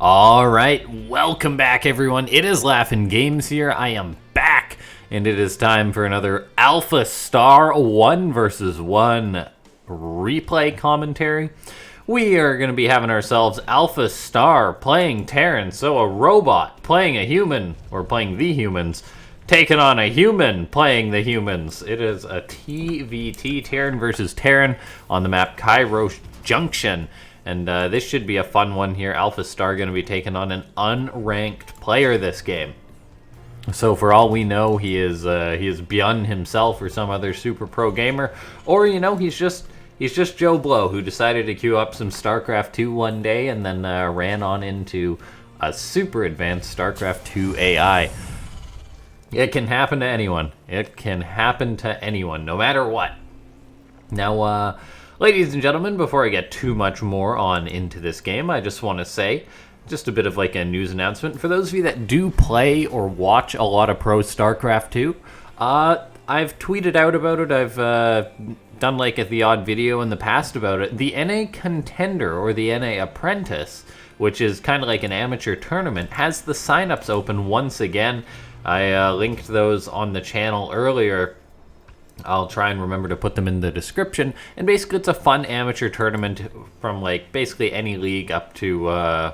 All right, welcome back, everyone. It is LaughNgamez here. I am back, and it is time for another AlphaStar 1 versus 1 replay commentary. We are going to be having ourselves AlphaStar playing Terran, so a robot playing a human, or playing the humans, taking on a human playing the humans. It is a TVT, Terran versus Terran, on the map Cairo Junction. And this should be a fun one here. AlphaStar going to be taking on an unranked player this game. So for all we know, he is beyond himself or some other super pro gamer, or you know, he's just Joe Blow who decided to queue up some Starcraft 2 one day and then ran on into a super advanced Starcraft 2 AI. It can happen to anyone. It can happen to anyone, no matter what. Now, ladies and gentlemen, before I get too much more on into this game, I just want to say, just a bit of like a news announcement. For those of you that do play or watch a lot of Pro StarCraft 2, I've tweeted out about it. I've done like the odd video in the past about it. The NA Contender, or the NA Apprentice, which is kind of like an amateur tournament, has the signups open once again. I linked those on the channel earlier. I'll try and remember to put them in the description. And basically, it's a fun amateur tournament from like basically any league up to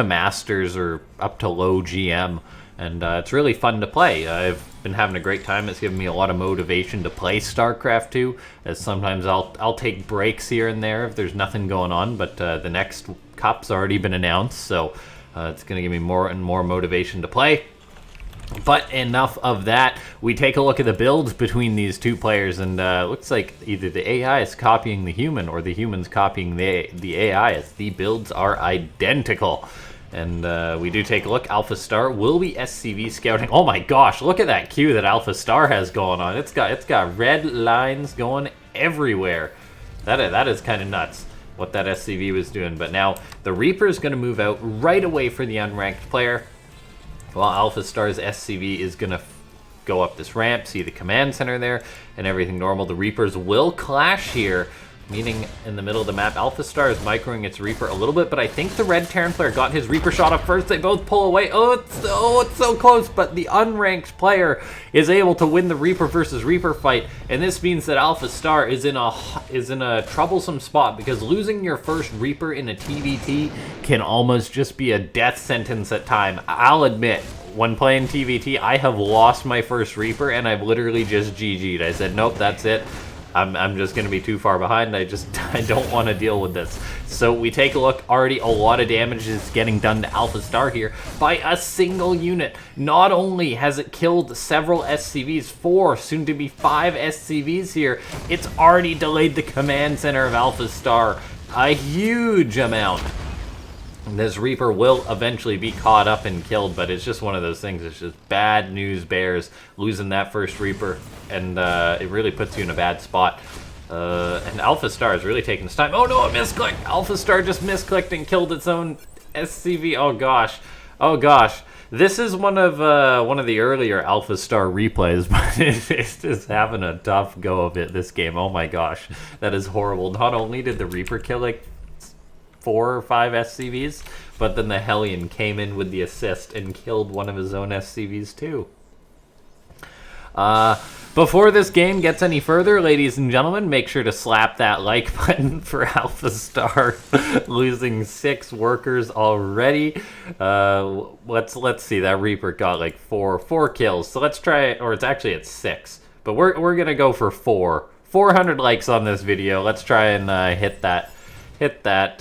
Masters or up to low GM, and it's really fun to play. I've been having a great time. It's given me a lot of motivation to play StarCraft 2. As sometimes I'll take breaks here and there if there's nothing going on. But the next cup's already been announced, so it's going to give me more and more motivation to play. But enough of that. We take a look at the builds between these two players, and it looks like either the AI is copying the human or the human's copying the AI, as the builds are identical. And we do take a look. AlphaStar will be SCV scouting. Oh my gosh, look at that queue that AlphaStar has going on. It's got red lines going everywhere. That is kind of nuts what that SCV was doing. But now the Reaper is going to move out right away for the unranked player. While AlphaStar's SCV is going to go up this ramp, see the command center there, and everything normal. The Reapers will clash here, meaning in the middle of the map. AlphaStar is microing its Reaper a little bit, but I think the red Terran player got his Reaper shot up first. They both pull away. Oh, it's so close, but the unranked player is able to win the Reaper versus Reaper fight, and this means that AlphaStar is in a troublesome spot, because losing your first Reaper in a TVT can almost just be a death sentence at time. I'll admit, when playing TVT, I have lost my first Reaper, and I've literally just GG'd. I said, nope, that's it. I'm just going to be too far behind. I don't want to deal with this. So we take a look. Already a lot of damage is getting done to AlphaStar here by a single unit. Not only has it killed several SCVs, 4, soon to be 5 SCVs here, it's already delayed the command center of AlphaStar a huge amount. This Reaper will eventually be caught up and killed, but it's just one of those things. It's just bad news bears, losing that first Reaper, and it really puts you in a bad spot. And AlphaStar is really taking its time. Oh no, it misclicked! AlphaStar just misclicked and killed its own SCV. Oh gosh. Oh gosh. This is one of the earlier AlphaStar replays, but it's just having a tough go of it this game. Oh my gosh. That is horrible. Not only did the Reaper kill like 4 or 5 SCVs, but then the Hellion came in with the assist and killed one of his own SCVs too. Before this game gets any further, ladies and gentlemen, make sure to slap that like button for AlphaStar losing 6 workers already. Let's see, that Reaper got like 4 kills, so let's try it, or it's actually at 6, but we're gonna go for 400 likes on this video. Let's try and hit that.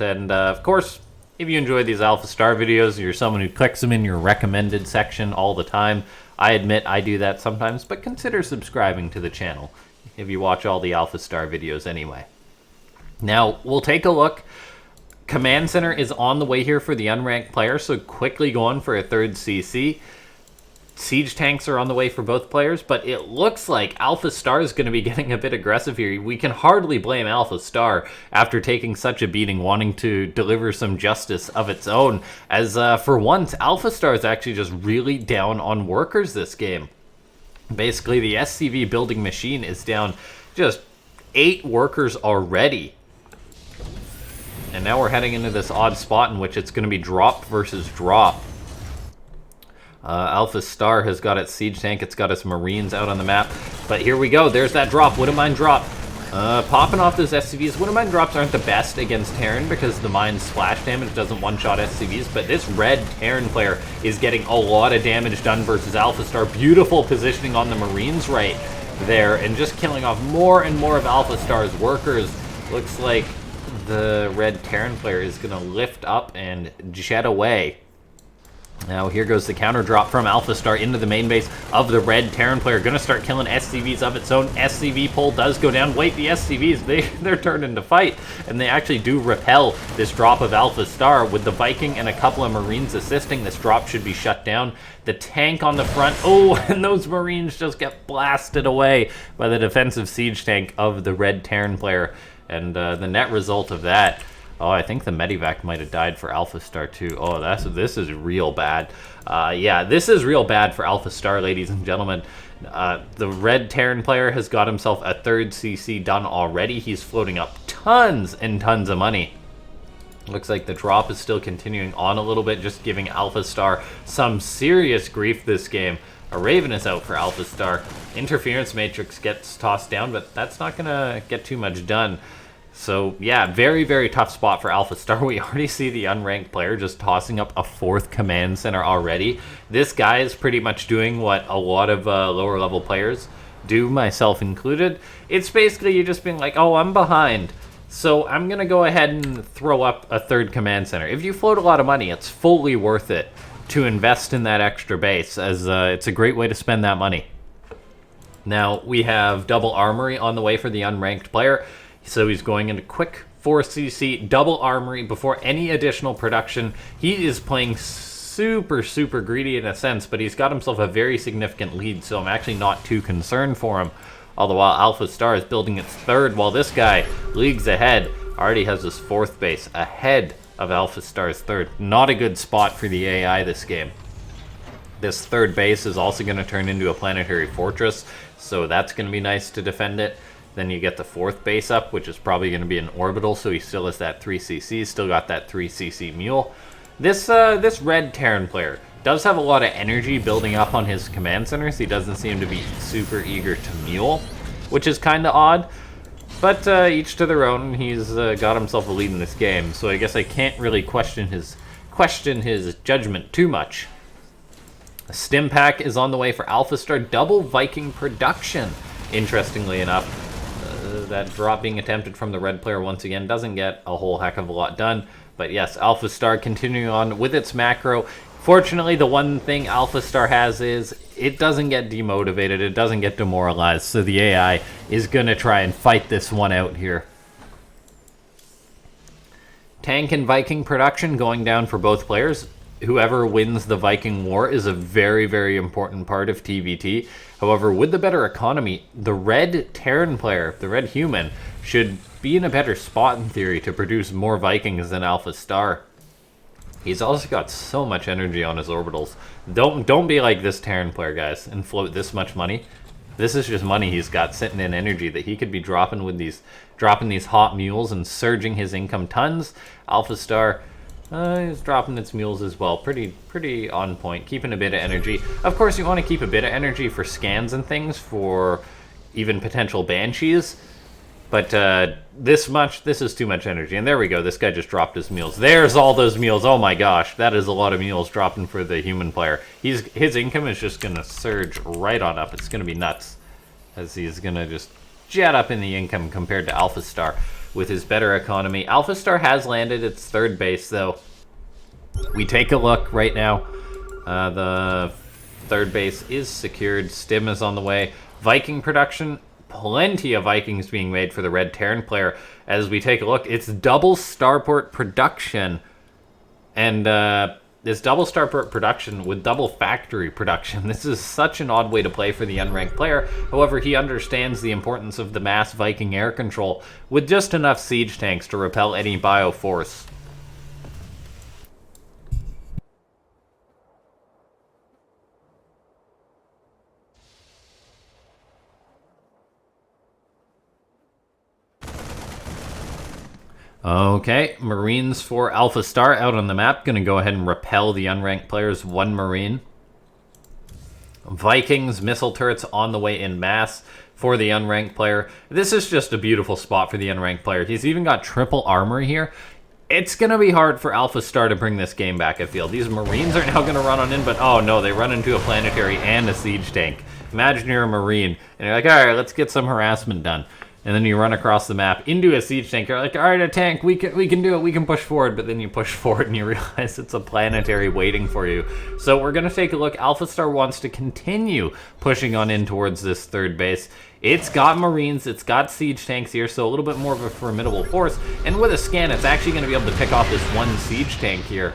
And of course, if you enjoy these AlphaStar videos, you're someone who clicks them in your recommended section all the time. I admit I do that sometimes, but consider subscribing to the channel if you watch all the AlphaStar videos anyway. Now, we'll take a look. Command Center is on the way here for the unranked player, so quickly going for a 3rd CC. Siege tanks are on the way for both players, but it looks like AlphaStar is going to be getting a bit aggressive here. We can hardly blame AlphaStar after taking such a beating, wanting to deliver some justice of its own, as for once, AlphaStar is actually just really down on workers this game. Basically, the SCV building machine is down just 8 workers already. And now we're heading into this odd spot in which it's going to be drop versus drop. AlphaStar has got its siege tank, it's got its marines out on the map. But here we go, there's that drop, Wouldn't Mind drop. Popping off those SCVs. Wouldn't Mind drops aren't the best against Terran because the mine's splash damage doesn't one-shot SCVs, but this red Terran player is getting a lot of damage done versus AlphaStar. Beautiful positioning on the marines right there, and just killing off more and more of AlphaStar's workers. Looks like the red Terran player is going to lift up and jet away. Now here goes the counter drop from AlphaStar into the main base of the red Terran player. Gonna start killing SCVs of its own. SCV pull does go down. Wait, the SCVs, they're turned into fight. And they actually do repel this drop of AlphaStar. With the Viking and a couple of Marines assisting, this drop should be shut down. The tank on the front, oh, and those Marines just get blasted away by the defensive siege tank of the red Terran player. And the net result of that, oh, I think the Medivac might have died for AlphaStar too. Oh, this is real bad. Yeah, this is real bad for AlphaStar, ladies and gentlemen. The red Terran player has got himself a 3rd CC done already. He's floating up tons and tons of money. Looks like the drop is still continuing on a little bit, just giving AlphaStar some serious grief this game. A Raven is out for AlphaStar. Interference Matrix gets tossed down, but that's not going to get too much done. So, yeah, very, very tough spot for AlphaStar. We already see the unranked player just tossing up a 4th command center already. This guy is pretty much doing what a lot of lower level players do, myself included. It's basically you just being like, oh, I'm behind, so I'm going to go ahead and throw up a 3rd command center. If you float a lot of money, it's fully worth it to invest in that extra base, as it's a great way to spend that money. Now, we have double armory on the way for the unranked player. So he's going into quick 4cc double armory before any additional production. He is playing super, super greedy in a sense, but he's got himself a very significant lead, so I'm actually not too concerned for him. All the while, AlphaStar is building its 3rd, while this guy, leagues ahead, already has his 4th base ahead of AlphaStar's 3rd. Not a good spot for the AI this game. This 3rd base is also going to turn into a planetary fortress, so that's going to be nice to defend it. Then you get the 4th base up, which is probably going to be an orbital, so he still has that 3cc, still got that 3cc mule. This red Terran player does have a lot of energy building up on his command centers. He doesn't seem to be super eager to mule, which is kind of odd. But each to their own. He's got himself a lead in this game, so I guess I can't really question his judgment too much. A stim pack is on the way for AlphaStar. Double Viking production, interestingly enough. That drop being attempted from the red player once again doesn't get a whole heck of a lot done. But yes, AlphaStar continuing on with its macro. Fortunately, the one thing AlphaStar has is it doesn't get demotivated, it doesn't get demoralized, so the AI is going to try and fight this one out here. Tank and Viking production going down for both players. Whoever wins the Viking War is a very, very important part of TVT. However, with the better economy, the red Terran player, the red human, should be in a better spot in theory to produce more Vikings than AlphaStar. He's also got so much energy on his orbitals. Don't be like this Terran player, guys, and float this much money. This is just money he's got sitting in energy that he could be dropping with these hot mules and surging his income tons. AlphaStar is dropping its mules as well. Pretty on point, keeping a bit of energy. Of course, you want to keep a bit of energy for scans and things, for even potential banshees. But this is too much energy. And there we go, this guy just dropped his mules. There's all those mules. Oh my gosh, that is a lot of mules dropping for the human player. His income is just going to surge right on up. It's going to be nuts, as he's going to just jet up in the income compared to AlphaStar with his better economy. AlphaStar has landed its 3rd base, though. We take a look right now. The 3rd base is secured. Stim is on the way. Viking production. Plenty of Vikings being made for the red Terran player. As we take a look, it's double starport production. And this double starport production with double factory production. This is such an odd way to play for the unranked player. However, he understands the importance of the mass Viking air control with just enough siege tanks to repel any bioforce. Okay, Marines for AlphaStar out on the map. Gonna go ahead and repel the unranked players. 1 Marine. Vikings, missile turrets on the way in mass for the unranked player. This is just a beautiful spot for the unranked player. He's even got triple armor here. It's going to be hard for AlphaStar to bring this game back, I feel. These Marines are now going to run on in, but oh no, they run into a planetary and a siege tank. Imagine you're a Marine, and you're like, alright, let's get some harassment done. And then you run across the map into a siege tank. You're like, alright, a tank, we can do it, we can push forward. But then you push forward and you realize it's a planetary waiting for you. So we're going to take a look. AlphaStar wants to continue pushing on in towards this third base. It's got Marines, it's got siege tanks here, so a little bit more of a formidable force. And with a scan, it's actually going to be able to pick off this 1 siege tank here.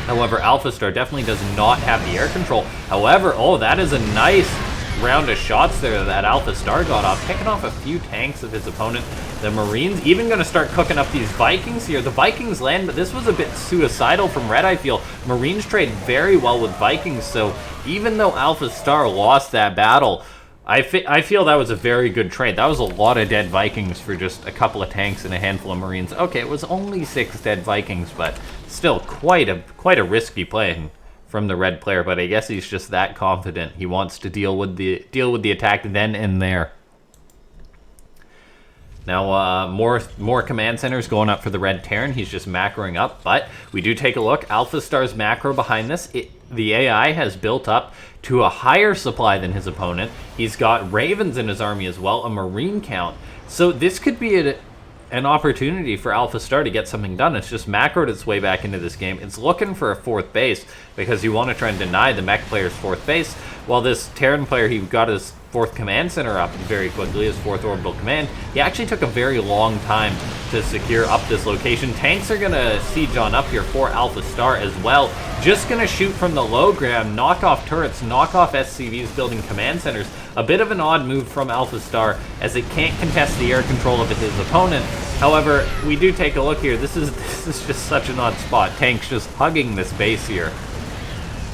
However, AlphaStar definitely does not have the air control. However, oh, that is a nice round of shots there that AlphaStar got off, picking off a few tanks of his opponent. The Marines even going to start cooking up these Vikings here. The Vikings land, but this was a bit suicidal from Red, I feel. Marines trade very well with Vikings, so even though AlphaStar lost that battle, I feel that was a very good trade. That was a lot of dead Vikings for just a couple of tanks and a handful of Marines. Okay, it was only 6 dead Vikings, but still quite a risky play from the red player, but I guess he's just that confident. He wants to deal with the attack then and there. Now, more command centers going up for the red Terran. He's just macroing up, but we do take a look. AlphaStar's macro behind this. The AI has built up to a higher supply than his opponent. He's got Ravens in his army as well, a Marine count. So this could be an opportunity for AlphaStar to get something done. It's just macroed its way back into this game. It's looking for a 4th base because you want to try and deny the mech player's 4th base. While this Terran player, he got his 4th command center up very quickly, his 4th orbital command. He actually took a very long time to secure up this location. Tanks are going to siege on up here for AlphaStar as well. Just going to shoot from the low ground, knock off turrets, knock off SCVs building command centers. A bit of an odd move from AlphaStar as it can't contest the air control of his opponent. However, we do take a look here. This is just such an odd spot. Tanks just hugging this base here.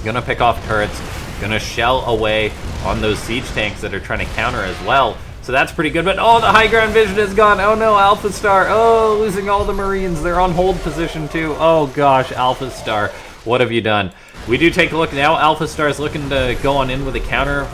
Gonna pick off turrets. Gonna shell away on those siege tanks that are trying to counter as well. So that's pretty good, but oh, the high ground vision is gone. Oh no, AlphaStar. Oh, losing all the Marines. They're on hold position too. Oh gosh, AlphaStar, what have you done? We do take a look now. AlphaStar is looking to go on in with a counter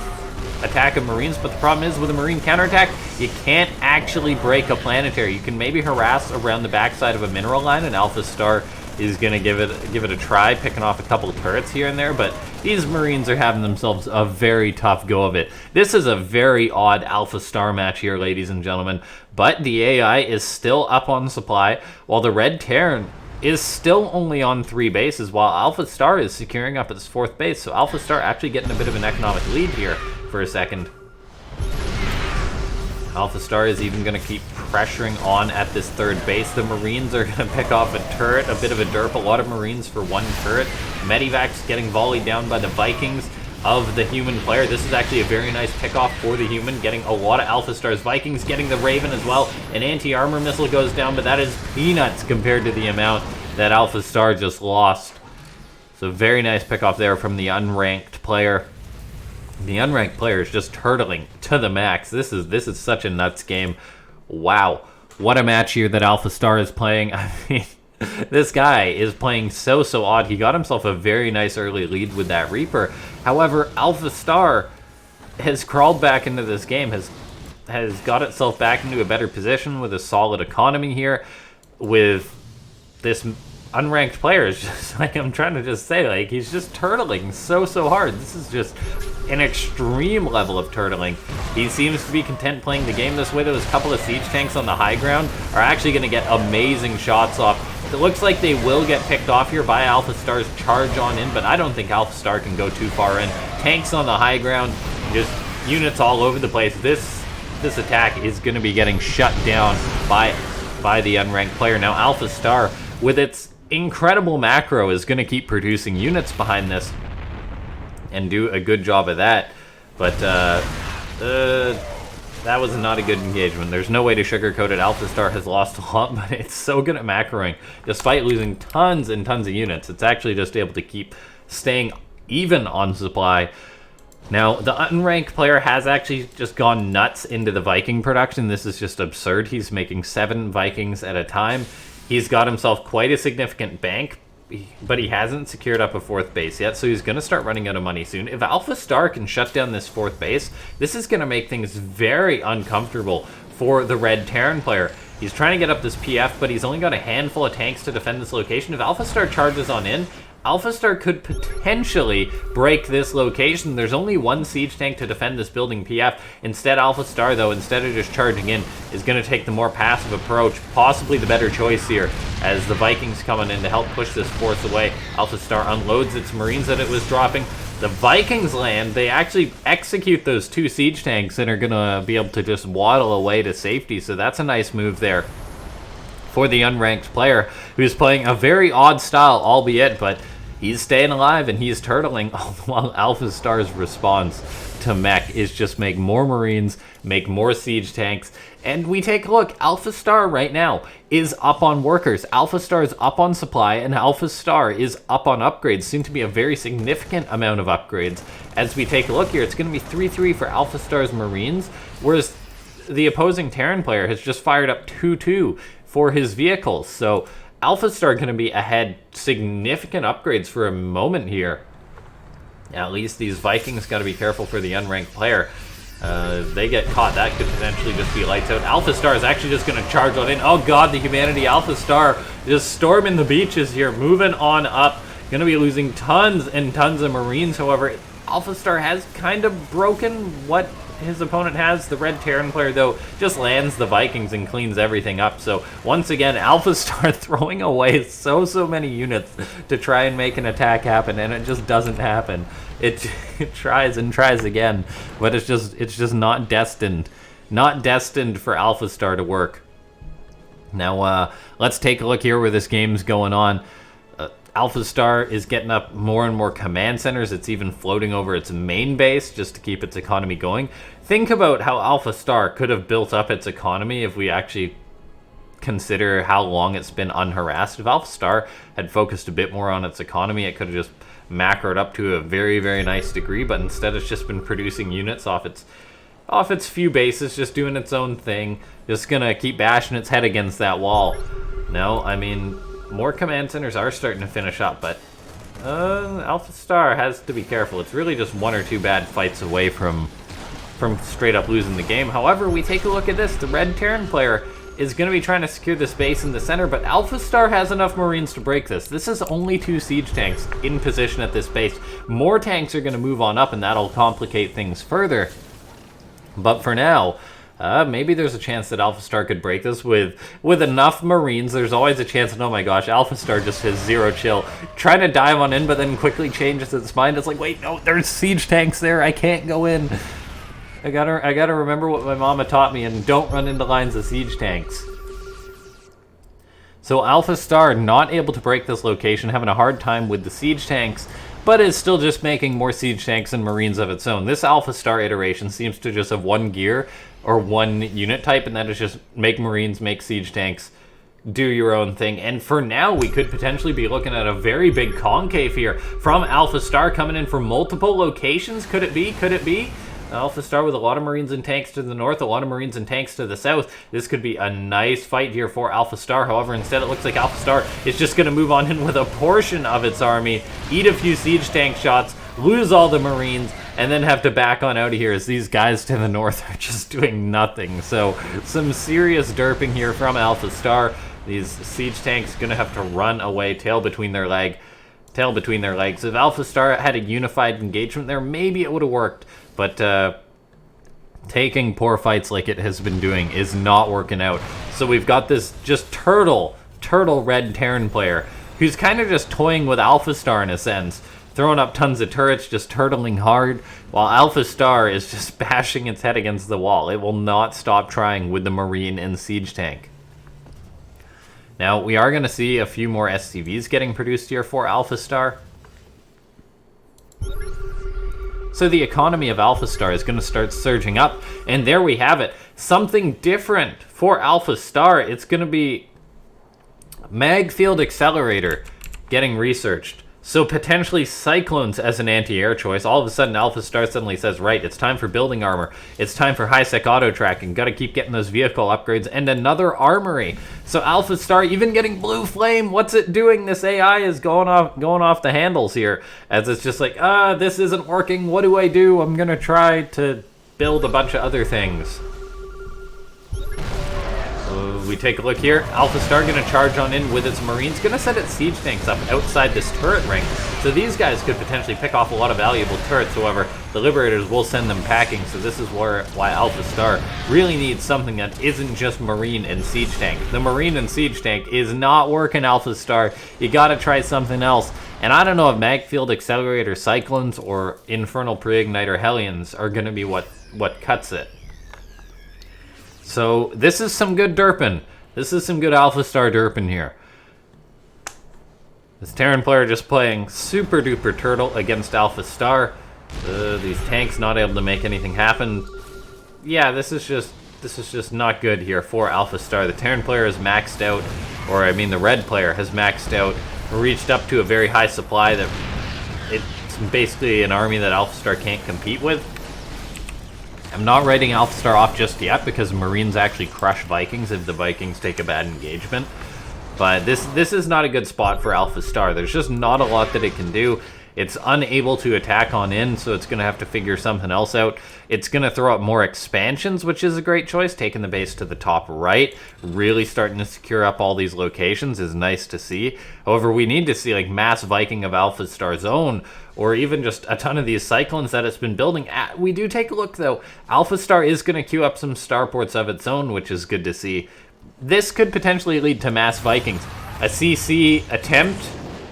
attack of Marines, but the problem is with a Marine counterattack, you can't actually break a planetary. You can maybe harass around the backside of a mineral line, and AlphaStar is going to give it a try, picking off a couple of turrets here and there, but these Marines are having themselves a very tough go of it. This is a very odd AlphaStar match here, ladies and gentlemen, but the AI is still up on supply, while the red Terran is still only on 3 bases, while AlphaStar is securing up its 4th base, so AlphaStar actually getting a bit of an economic lead here for a second. AlphaStar is even going to keep pressuring on at this 3rd base. The Marines are going to pick off a turret, a bit of a derp, a lot of Marines for 1 turret. Medivac's getting volleyed down by the Vikings of the human player. This is actually a very nice pickoff for the human, getting a lot of AlphaStar's Vikings, getting the Raven as well. An anti-armor missile goes down, but that is peanuts compared to the amount that AlphaStar just lost. So very nice pickoff there from the unranked player. The unranked player is just turtling to the max. This is such a nuts game. Wow. What a match here that AlphaStar is playing. I mean, this guy is playing so odd. He got himself a very nice early lead with that Reaper. However, AlphaStar has crawled back into this game, has got itself back into a better position with a solid economy here. With this unranked player, is just like I'm trying to just say, like, he's just turtling so hard. This is just an extreme level of turtling. He seems to be content playing the game this way. Those couple of siege tanks on the high ground are actually going to get amazing shots off. It looks like they will get picked off here by AlphaStar's charge on in, but I don't think AlphaStar can go too far in. Tanks on the high ground, just units all over the place. This attack is going to be getting shut down by the unranked player. Now AlphaStar, with its incredible macro, is going to keep producing units behind this and do a good job of that, but that was not a good engagement. There's no way to sugarcoat it. AlphaStar has lost a lot, but it's so good at macroing. Despite losing tons and tons of units, it's actually just able to keep staying even on supply. Now, the unranked player has actually just gone nuts into the Viking production. This is just absurd. He's making 7 Vikings at a time. He's got himself quite a significant bank, but he hasn't secured up a 4th base yet, so he's going to start running out of money soon. If AlphaStar can shut down this 4th base, this is going to make things very uncomfortable for the Red Terran player. He's trying to get up this PF, but he's only got a handful of tanks to defend this location. If AlphaStar charges on in, AlphaStar could potentially break this location. There's only 1 siege tank to defend this building PF. Instead, AlphaStar, though, instead of just charging in, is going to take the more passive approach. Possibly the better choice here, as the Vikings coming in to help push this force away. AlphaStar unloads its Marines that it was dropping. The Vikings land, they actually execute those 2 siege tanks and are going to be able to just waddle away to safety. So that's a nice move there for the unranked player, who's playing a very odd style, albeit, but he's staying alive and he's turtling, all the while AlphaStar's response to mech is just make more Marines, make more siege tanks. And we take a look, AlphaStar right now is up on workers, AlphaStar is up on supply, and AlphaStar is up on upgrades. Seem to be a very significant amount of upgrades. As we take a look here, it's going to be 3-3 for AlphaStar's Marines, whereas the opposing Terran player has just fired up 2-2 for his vehicles. So AlphaStar going to be ahead significant upgrades for a moment here. At least these Vikings got to be careful for the unranked player. If they get caught, that could potentially just be lights out. AlphaStar is actually just going to charge on in. Oh god, the humanity. AlphaStar just storming the beaches here, moving on up. Going to be losing tons and tons of Marines. However, AlphaStar has kind of broken what his opponent has. The Red Terran player, though, just lands the Vikings and cleans everything up. So once again, AlphaStar throwing away so many units to try and make an attack happen, and it just doesn't happen. It tries and tries again, but it's just not destined for AlphaStar to work. Now let's take a look here where this game's going on. AlphaStar is getting up more and more command centers. It's even floating over its main base just to keep its economy going. Think about how AlphaStar could have built up its economy if we actually consider how long it's been unharassed. If AlphaStar had focused a bit more on its economy, it could have just macroed up to a very nice degree, but instead it's just been producing units off its few bases, just doing its own thing, just gonna keep bashing its head against that wall. No, I mean, more command centers are starting to finish up, but AlphaStar has to be careful. It's really just 1 or 2 bad fights away from straight up losing the game. However, we take a look at this. The Red Terran player is going to be trying to secure this base in the center, but AlphaStar has enough Marines to break this. This is only 2 siege tanks in position at this base. More tanks are going to move on up, and that'll complicate things further. But for now, maybe there's a chance that AlphaStar could break this with enough Marines. There's always a chance, and oh my gosh, AlphaStar just has 0 chill. Trying to dive on in, but then quickly changes its mind. It's like, wait, no, there's siege tanks there. I can't go in. I gotta remember what my mama taught me, and don't run into lines of siege tanks. So AlphaStar not able to break this location, having a hard time with the siege tanks, but is still just making more siege tanks and Marines of its own. This AlphaStar iteration seems to just have 1 gear or 1 unit type, and that is just make Marines, make siege tanks, do your own thing. And for now, we could potentially be looking at a very big concave here from AlphaStar coming in from multiple locations. Could it be? Could it be? AlphaStar with a lot of Marines and tanks to the north, a lot of Marines and tanks to the south. This could be a nice fight here for AlphaStar. However, instead it looks like AlphaStar is just going to move on in with a portion of its army, eat a few siege tank shots, lose all the Marines, and then have to back on out of here as these guys to the north are just doing nothing. So some serious derping here from AlphaStar. These siege tanks going to have to run away, tail between their legs. If AlphaStar had a unified engagement there, maybe it would have worked. But taking poor fights like it has been doing is not working out. So we've got this just turtle Red Terran player who's kind of just toying with AlphaStar in a sense, throwing up tons of turrets, just turtling hard, while AlphaStar is just bashing its head against the wall. It will not stop trying with the Marine and Siege Tank. Now, we are going to see a few more SCVs getting produced here for AlphaStar. So the economy of AlphaStar is going to start surging up, and there we have it. Something different for AlphaStar. It's going to be Mag Field Accelerator getting researched. So potentially Cyclones as an anti-air choice. All of a sudden, AlphaStar suddenly says, right, it's time for building armor. It's time for high-sec auto-tracking. Got to keep getting those vehicle upgrades and another armory. So AlphaStar even getting Blue Flame. What's it doing? This AI is going off the handles here, as it's just like, this isn't working. What do I do? I'm gonna try to build a bunch of other things. We take a look here. AlphaStar going to charge on in with its Marines. Going to set its siege tanks up outside this turret ring. So these guys could potentially pick off a lot of valuable turrets. However, the Liberators will send them packing. So this is why AlphaStar really needs something that isn't just Marine and siege tank. The Marine and siege tank is not working, AlphaStar. You got to try something else. And I don't know if Magfield Accelerator Cyclones or Infernal Pre-Igniter Hellions are going to be what cuts it. So this is some good derping. This is some good AlphaStar derping here. This Terran player just playing super duper turtle against AlphaStar. These tanks not able to make anything happen. Yeah, this is just not good here for AlphaStar. The Terran player is maxed out, or I mean the red player has maxed out, reached up to a very high supply that it's basically an army that AlphaStar can't compete with. I'm not writing AlphaStar off just yet because Marines actually crush Vikings if the Vikings take a bad engagement. But this is not a good spot for AlphaStar. There's just not a lot that it can do. It's unable to attack on in, so it's going to have to figure something else out. It's going to throw up more expansions, which is a great choice. Taking the base to the top right, really starting to secure up all these locations is nice to see. However, we need to see like mass Viking of AlphaStar's own, or even just a ton of these Cyclones that it's been building. We do take a look, though. AlphaStar is going to queue up some starports of its own, which is good to see. This could potentially lead to mass Vikings. A CC attempt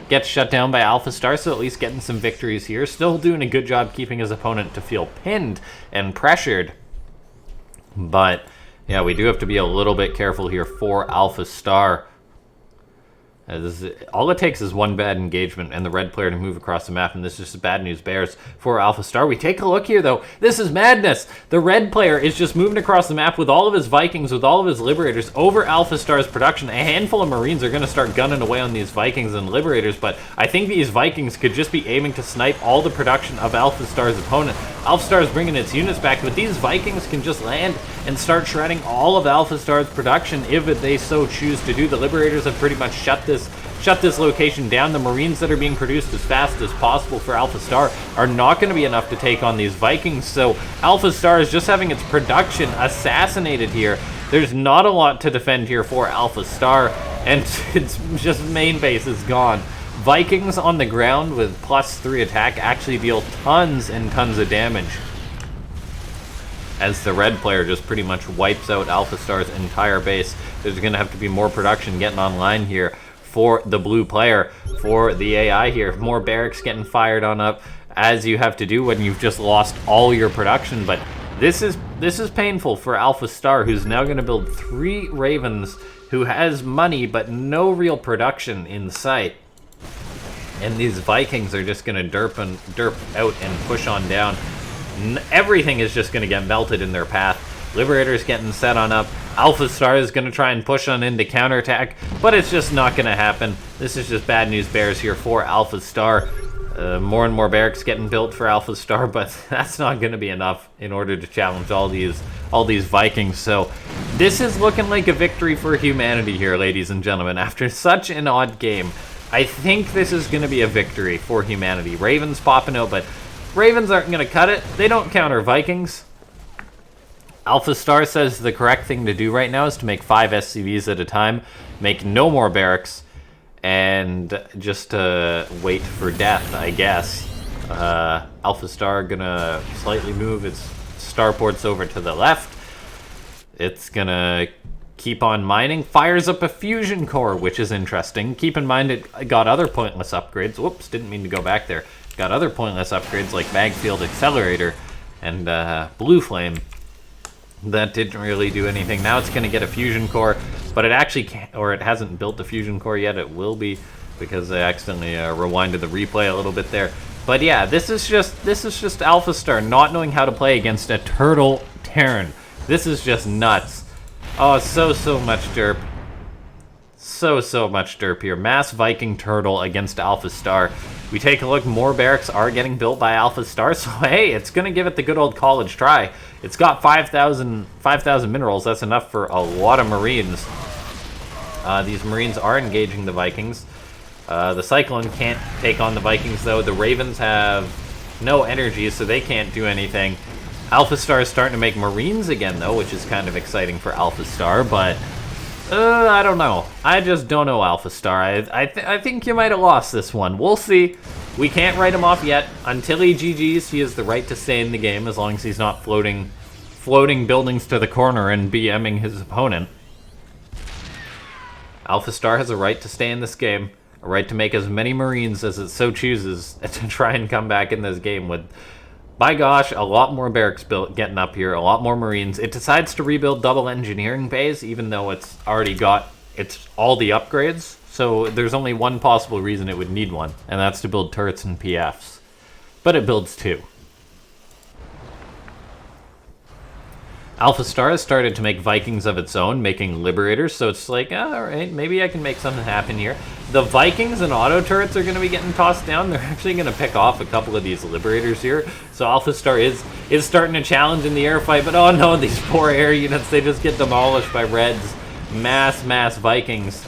gets shut down by AlphaStar, so at least getting some victories here. Still doing a good job keeping his opponent to feel pinned and pressured. But, yeah, we do have to be a little bit careful here for AlphaStar. All it takes is one bad engagement and the red player to move across the map, and this is just bad news bears for AlphaStar. We take a look here, though. This is madness. The red player is just moving across the map with all of his Vikings, with all of his Liberators over AlphaStar's production. A handful of Marines are going to start gunning away on these Vikings and Liberators, but I think these Vikings could just be aiming to snipe all the production of AlphaStar's opponent. AlphaStar is bringing its units back, but these Vikings can just land and start shredding all of AlphaStar's production if they so choose to do. The Liberators have pretty much shut this location down. The Marines that are being produced as fast as possible for AlphaStar are not going to be enough to take on these Vikings, so AlphaStar is just having its production assassinated here. There's not a lot to defend here for AlphaStar, and its just main base is gone. Vikings on the ground with +3 attack actually deal tons and tons of damage, as the red player just pretty much wipes out AlphaStar's entire base. There's going to have to be more production getting online here for the blue player, for the AI here. More barracks getting fired on up, as you have to do when you've just lost all your production. But this is painful for AlphaStar, who's now going to build 3 Ravens, who has money but no real production in sight. And these Vikings are just going to derp out and push on down. Everything is just going to get melted in their path. Liberator's getting set on up. AlphaStar is going to try and push on into counterattack, but it's just not going to happen. This is just bad news bears here for AlphaStar. More and more barracks getting built for AlphaStar, but that's not going to be enough in order to challenge all these Vikings. So this is looking like a victory for humanity here, ladies and gentlemen. After such an odd game, I think this is going to be a victory for humanity. Ravens popping out, but Ravens aren't going to cut it. They don't counter Vikings. AlphaStar says the correct thing to do right now is to make 5 SCVs at a time, make no more barracks, and just wait for death, I guess. AlphaStar gonna slightly move its starports over to the left. It's gonna keep on mining, fires up a fusion core, which is interesting. Keep in mind it got other pointless upgrades. Whoops, didn't mean to go back there. Got other pointless upgrades like Magfield Accelerator and Blue Flame. That didn't really do anything. Now it's going to get a fusion core, but it actually can't, or it hasn't built the fusion core yet. It will be, because I accidentally rewinded the replay a little bit there. But yeah, this is just AlphaStar not knowing how to play against a turtle Terran. This is just nuts. Oh, so much derp. So much derp here. Mass Viking Turtle against AlphaStar. We take a look, more barracks are getting built by AlphaStar, so hey, it's going to give it the good old college try. It's got 5,000 minerals. That's enough for a lot of Marines. These Marines are engaging the Vikings. The Cyclone can't take on the Vikings, though. The Ravens have no energy, so they can't do anything. AlphaStar is starting to make Marines again, though, which is kind of exciting for AlphaStar, but I don't know. I just don't know, AlphaStar. I think you might have lost this one. We'll see. We can't write him off yet. Until he GG's, he has the right to stay in the game, as long as he's not floating buildings to the corner and BMing his opponent. AlphaStar has a right to stay in this game, a right to make as many Marines as it so chooses to try and come back in this game with, by gosh, a lot more barracks built getting up here, a lot more Marines. It decides to rebuild double engineering bays, even though it's already got all the upgrades. So there's only one possible reason it would need one, and that's to build turrets and PFs. But it builds two. AlphaStar has started to make Vikings of its own, making Liberators, so it's like, alright, maybe I can make something happen here. The Vikings and auto turrets are going to be getting tossed down. They're actually going to pick off a couple of these Liberators here. So AlphaStar is starting to challenge in the air fight, but oh no, these poor air units, they just get demolished by Reds. Mass Vikings.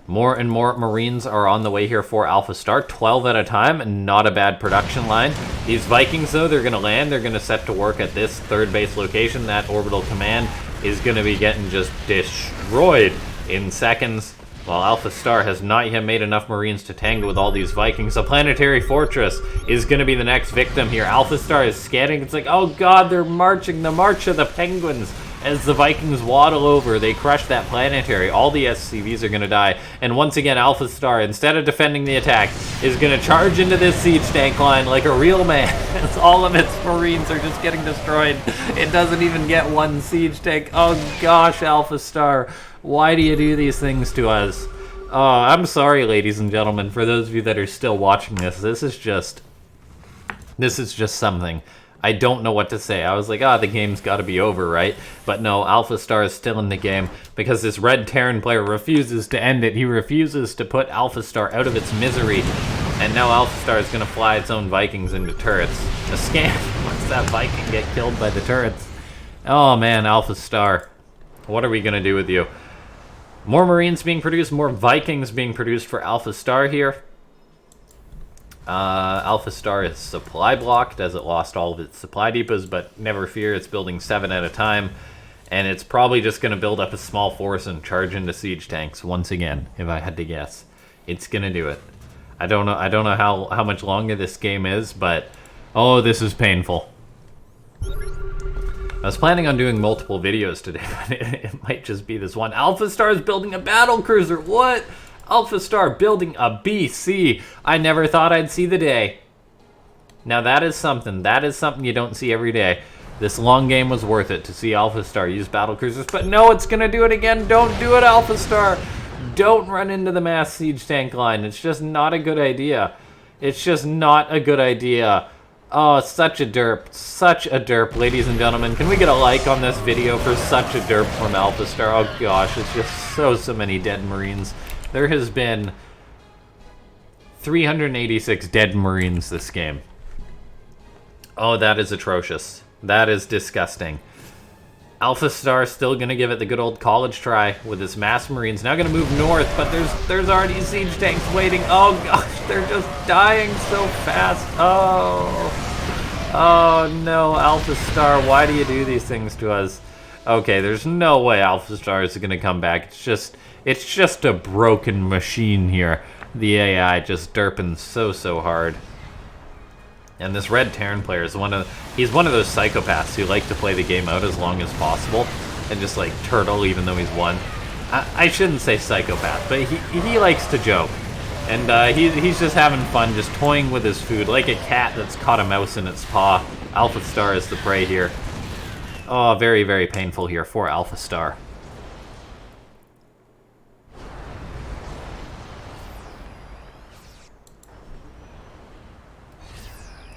More and more Marines are on the way here for AlphaStar, 12 at a time, and not a bad production line. These Vikings, though, they're going to land. They're going to set to work at this third base location. That orbital command is going to be getting just destroyed in seconds, while AlphaStar has not yet made enough Marines to tangle with all these Vikings. A planetary fortress is going to be the next victim here. AlphaStar is scanning. It's like, oh god, they're marching, the March of the Penguins. As the Vikings waddle over, they crush that planetary. All the SCVs are going to die. And once again, AlphaStar, instead of defending the attack, is going to charge into this siege tank line like a real man. As all of its Marines are just getting destroyed. It doesn't even get one siege tank. Oh gosh, AlphaStar. Why do you do these things to us? Oh, I'm sorry, ladies and gentlemen, for those of you that are still watching this. This is just something. I don't know what to say. I was like, the game's got to be over, right? But no, AlphaStar is still in the game because this red Terran player refuses to end it. He refuses to put AlphaStar out of its misery. And now AlphaStar is going to fly its own Vikings into turrets. A scam. Once that Viking get killed by the turrets. Oh man, AlphaStar. What are we going to do with you? More Marines being produced, more Vikings being produced for AlphaStar here. AlphaStar is supply blocked as it lost all of its supply depots, but never fear, it's building 7 at a time, and it's probably just going to build up a small force and charge into siege tanks once again. If I had to guess, it's going to do it. I don't know how much longer this game is, but oh, this is painful. I was planning on doing multiple videos today, but it might just be this one. AlphaStar is building a battle cruiser. What? AlphaStar building a BC. I never thought I'd see the day. Now that is something. That is something you don't see every day. This long game was worth it to see AlphaStar use battle cruisers, but no, it's gonna do it again. Don't do it, AlphaStar. Don't run into the mass siege tank line. It's just not a good idea. It's just not a good idea. Oh, such a derp. Such a derp, ladies and gentlemen. Can we get a like on this video for such a derp from AlphaStar? Oh gosh, it's just so many dead Marines. There has been 386 dead Marines this game. Oh, that is atrocious. That is disgusting. AlphaStar still going to give it the good old college try with his mass Marines. Now going to move north, but there's already siege tanks waiting. Oh gosh, they're just dying so fast. Oh no, AlphaStar, why do you do these things to us? Okay, there's no way AlphaStar is going to come back. It's just a broken machine here. The AI just derping so hard. And this red Terran player is he's one of those psychopaths who like to play the game out as long as possible and just like turtle even though he's won. I shouldn't say psychopath, but he likes to joke. And he's just having fun, just toying with his food like a cat that's caught a mouse in its paw. AlphaStar is the prey here. Oh, very painful here for AlphaStar.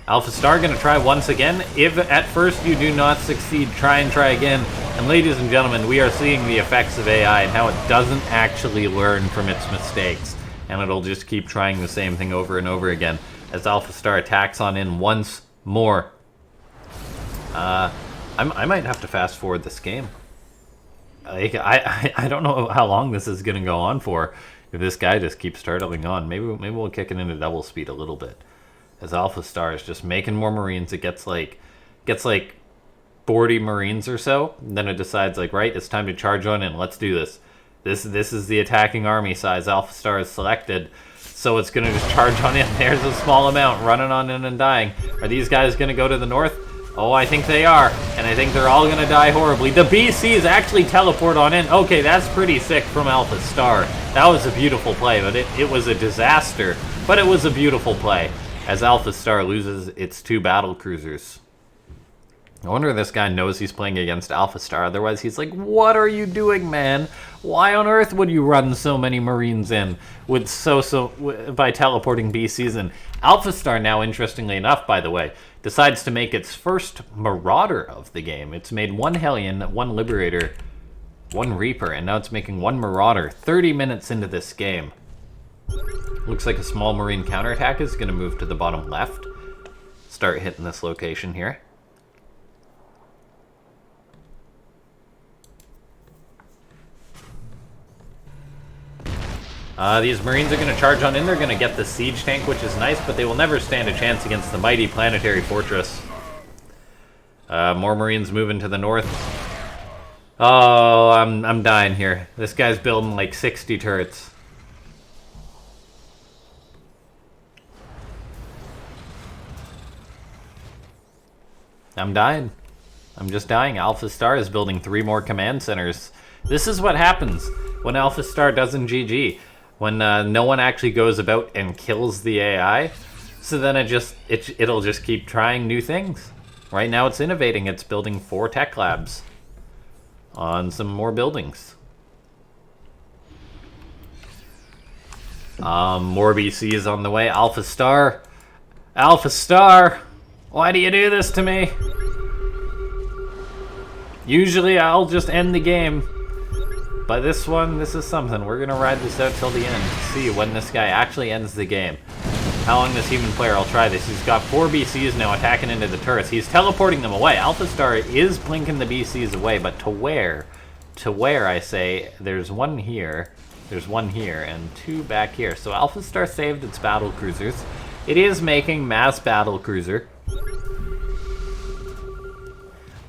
AlphaStar going to try once again. If at first you do not succeed, try and try again. And ladies and gentlemen, we are seeing the effects of AI and how it doesn't actually learn from its mistakes. And it'll just keep trying the same thing over and over again as AlphaStar attacks on in once more. I might have to fast forward this game. Like, I don't know how long this is going to go on for if this guy just keeps turtling on. Maybe we'll kick it into double speed a little bit. As AlphaStar is just making more Marines. It gets like 40 Marines or so. And then it decides, like, right, it's time to charge on in. Let's do this. This is the attacking army size AlphaStar is selected. So it's going to just charge on in. There's a small amount running on in and dying. Are these guys going to go to the north? Oh, I think they are. And I think they're all going to die horribly. The BCs actually teleport on in. Okay, that's pretty sick from AlphaStar. That was a beautiful play, but it was a disaster. But it was a beautiful play as AlphaStar loses its 2 battle cruisers. I wonder if this guy knows he's playing against AlphaStar. Otherwise, he's like, what are you doing, man? Why on earth would you run so many Marines in with by teleporting BCs in? AlphaStar now, interestingly enough, by the way, decides to make its first Marauder of the game. It's made 1 Hellion, 1 Liberator, 1 Reaper, and now it's making 1 Marauder 30 minutes into this game. Looks like a small Marine counterattack is going to move to the bottom left. Start hitting this location here. These Marines are going to charge on in. They're going to get the siege tank, which is nice, but they will never stand a chance against the mighty planetary fortress. More Marines moving to the north. Oh, I'm dying here. This guy's building like 60 turrets. I'm dying. I'm just dying. AlphaStar is building 3 more command centers. This is what happens when AlphaStar doesn't GG. When no one actually goes about and kills the AI. So then it'll just keep trying new things. Right now it's innovating. It's building 4 tech labs on some more buildings. More BCs on the way. AlphaStar. AlphaStar! Why do you do this to me? Usually I'll just end the game. But this one, this is something. We're going to ride this out till the end to see when this guy actually ends the game. How long this human player will try this. He's got 4 BCs now attacking into the turrets. He's teleporting them away. AlphaStar is blinking the BCs away, but to where? To where, I say. There's 1 here, there's 1 here, and 2 back here. So AlphaStar saved its battle cruisers. It is making mass battle cruiser.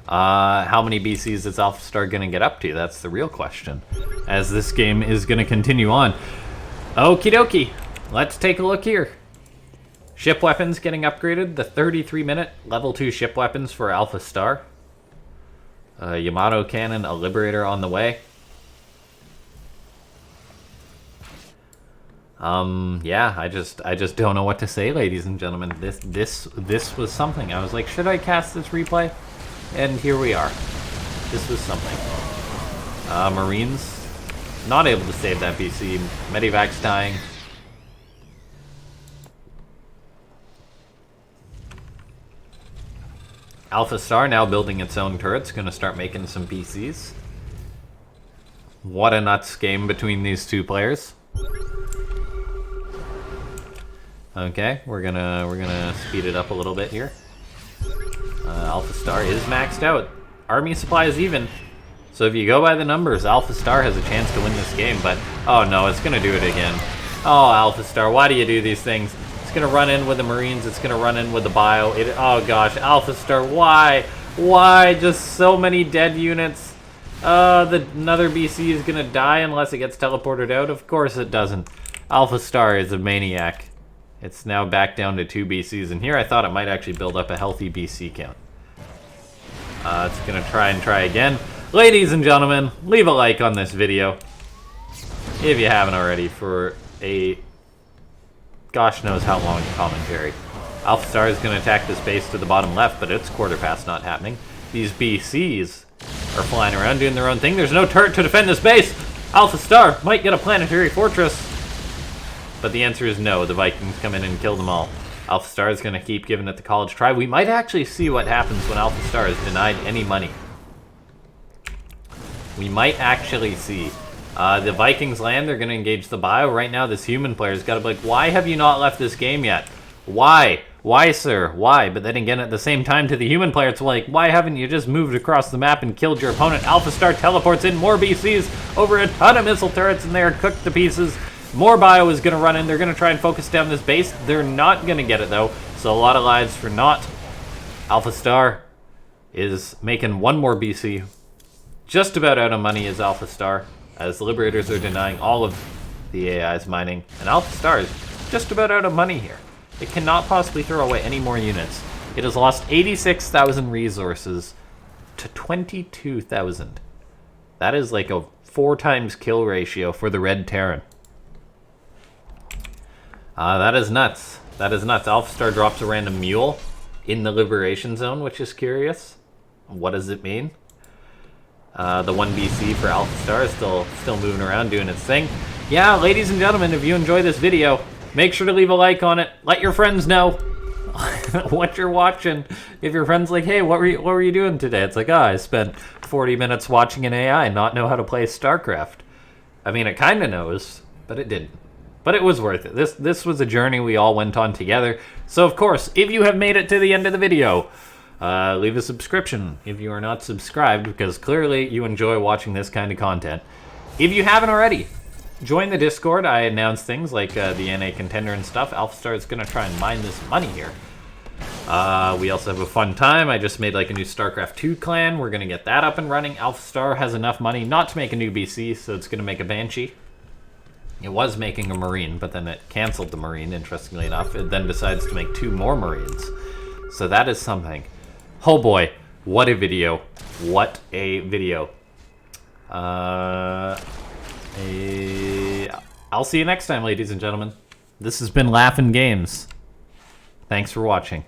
How many BCs is AlphaStar going to get up to? That's the real question, as this game is going to continue on. Okie dokie, let's take a look here. Ship weapons getting upgraded. The 33-minute level 2 ship weapons for AlphaStar. Yamato cannon, a Liberator on the way. Yeah, I just don't know what to say, ladies and gentlemen. This was something. I was like, should I cast this replay? And here we are. This was something. Marines, not able to save that BC. Medivac's dying. AlphaStar now building its own turrets, gonna start making some BCs. What a nuts game between these 2 players. Okay, we're gonna speed it up a little bit here. AlphaStar is maxed out. Army supply is even. So if you go by the numbers, AlphaStar has a chance to win this game, but oh no, it's gonna do it again. Oh, AlphaStar, why do you do these things? It's gonna run in with the Marines, it's gonna run in with the bio. Oh gosh, AlphaStar, why? Why? Just so many dead units. Another BC is gonna die unless it gets teleported out. Of course it doesn't. AlphaStar is a maniac. It's now back down to 2 BCs, and here I thought it might actually build up a healthy BC count. It's gonna try again. Ladies and gentlemen, leave a like on this video if you haven't already for a gosh knows how long commentary. AlphaStar is gonna attack this base to the bottom left, but its quarter pass not happening. These BCs are flying around doing their own thing. There's no turret to defend this base. AlphaStar might get a planetary fortress. But the answer is no. The Vikings come in and kill them all. AlphaStar is going to keep giving it the college try. We might actually see what happens when AlphaStar is denied any money. We might actually see. The Vikings land, they're going to engage the bio. Right now, this human player's got to be like, why have you not left this game yet? Why? Why, sir? Why? But then again, at the same time, to the human player, it's like, why haven't you just moved across the map and killed your opponent? AlphaStar teleports in more BCs over a ton of missile turrets, and they are cooked to pieces. More bio is going to run in. They're going to try and focus down this base. They're not going to get it, though. So a lot of lives for naught. AlphaStar is making one more BC. Just about out of money is AlphaStar, as the Liberators are denying all of the AI's mining. And AlphaStar is just about out of money here. It cannot possibly throw away any more units. It has lost 86,000 resources to 22,000. That is like a 4 times kill ratio for the Red Terran. That is nuts. That is nuts. AlphaStar drops a random mule in the Liberation Zone, which is curious. What does it mean? The 1 BC for AlphaStar is still moving around doing its thing. Yeah, ladies and gentlemen, if you enjoy this video, make sure to leave a like on it. Let your friends know what you're watching. If your friend's like, hey, what were you doing today? It's like, I spent 40 minutes watching an AI and not know how to play Starcraft. I mean, it kind of knows, but it didn't. But it was worth it. This was a journey we all went on together. So, of course, if you have made it to the end of the video, leave a subscription if you are not subscribed, because clearly you enjoy watching this kind of content. If you haven't already, join the Discord. I announce things like the NA contender and stuff. AlphaStar is going to try and mine this money here. We also have a fun time. I just made like a new StarCraft 2 clan. We're going to get that up and running. AlphaStar has enough money not to make a new BC, so it's going to make a Banshee. It was making a Marine, but then it canceled the Marine, interestingly enough. It then decides to make 2 more Marines. So that is something. Oh boy, what a video. What a video. I'll see you next time, ladies and gentlemen. This has been LaughNgamez. Thanks for watching.